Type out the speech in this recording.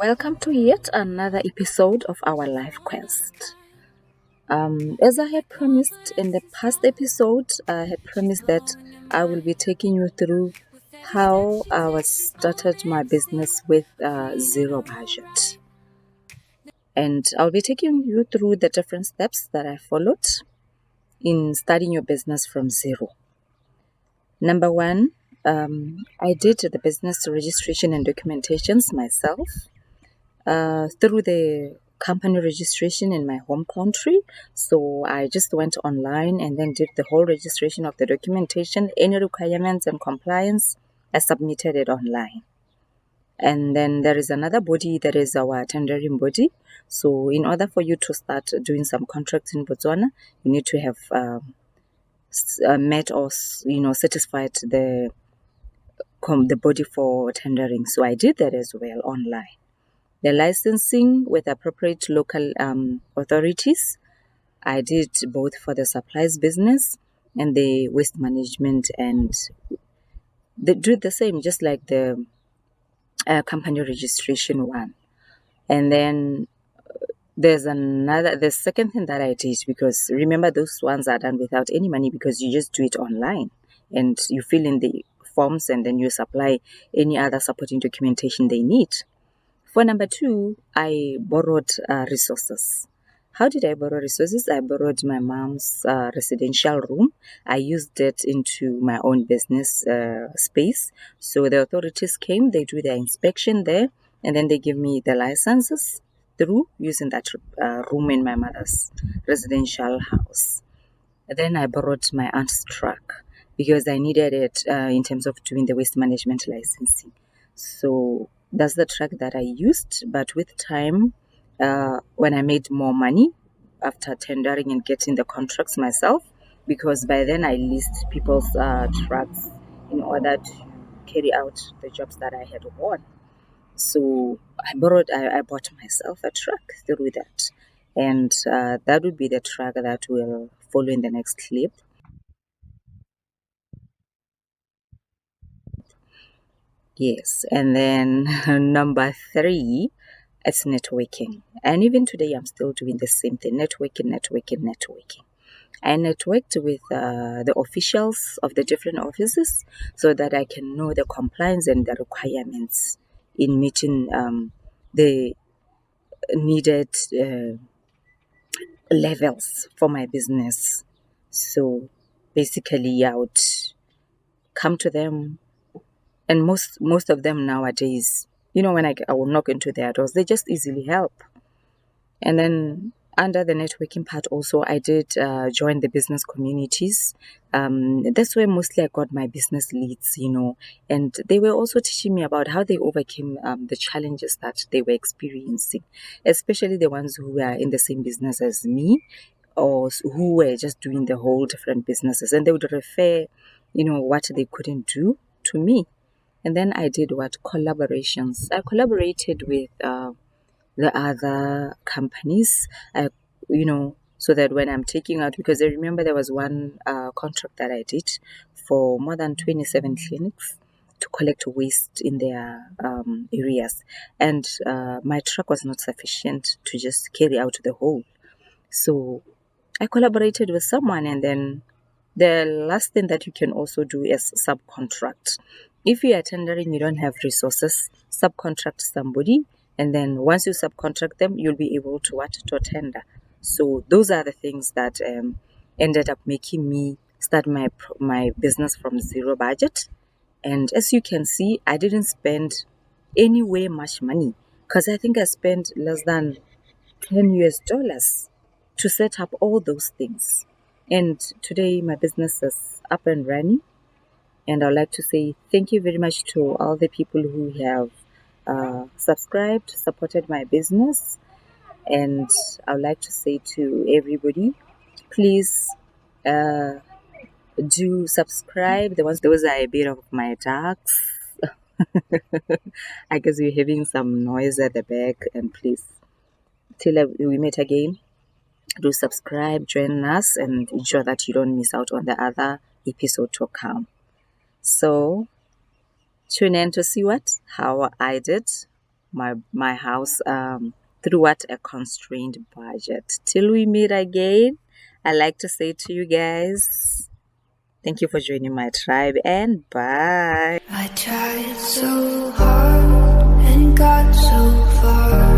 Welcome to yet another episode of our life quest. As I had promised in the past episode, I had promised that I will be taking you through how I started my business with zero budget. And I'll be taking you through the different steps that I followed in starting your business from zero. Number one, I did the business registration and documentations myself. Through the company registration in my home country. So I just went online and then did the whole registration of the documentation, any requirements and compliance. I submitted it online. And then there is another body that is our tendering body. So in order for you to start doing some contracts in Botswana, you need to have met or satisfied the body for tendering. So I did that as well online. The licensing with appropriate local authorities, I did both for the supplies business and the waste management, and they do the same, just like the company registration one. And then there's the second thing that I did, because remember those ones are done without any money because you just do it online and you fill in the forms and then you supply any other supporting documentation they need. For number two, I borrowed resources. How did I borrow resources? I borrowed my mom's residential room. I used it into my own business space. So the authorities came, they do their inspection there, and then they give me the licenses through using that room in my mother's residential house. Then I borrowed my aunt's truck because I needed it in terms of doing the waste management licensing. So that's the truck that I used. But with time, when I made more money after tendering and getting the contracts myself, because by then I leased people's trucks in order to carry out the jobs that I had won. So I bought myself a truck through that. And that would be the truck that will follow in the next clip. Yes, and then number three, it's networking. And even today, I'm still doing the same thing, networking. I networked with the officials of the different offices so that I can know the compliance and the requirements in meeting the needed levels for my business. So basically, I would come to them, and most of them nowadays, when I will knock into their doors, they just easily help. And then under the networking part also, I did join the business communities. That's where mostly I got my business leads, and they were also teaching me about how they overcame the challenges that they were experiencing, especially the ones who were in the same business as me or who were just doing the whole different businesses, and they would refer, what they couldn't do to me. And then I did collaborations. I collaborated with the other companies, so that when I'm taking out, because I remember there was one contract that I did for more than 27 clinics to collect waste in their areas. And my truck was not sufficient to just carry out the whole. So I collaborated with someone, and then the last thing that you can also do is subcontract. If you are tendering, you don't have resources, subcontract somebody, and then once you subcontract them, you'll be able to tender. So those are the things that ended up making me start my business from zero budget. And as you can see, I didn't spend anywhere much money, because I think I spent less than $10 to set up all those things. And today my business is up and running. And I'd like to say thank you very much to all the people who have subscribed, supported my business. And I'd like to say to everybody, please do subscribe. Those are a bit of my dogs. I guess we're having some noise at the back. And please, till we meet again, do subscribe, join us, and ensure that you don't miss out on the other episode to come. So tune in to see how I did my house throughout a constrained budget. Till we meet again, I like to say to you guys, thank you for joining my tribe, and bye. I tried so hard and got so far.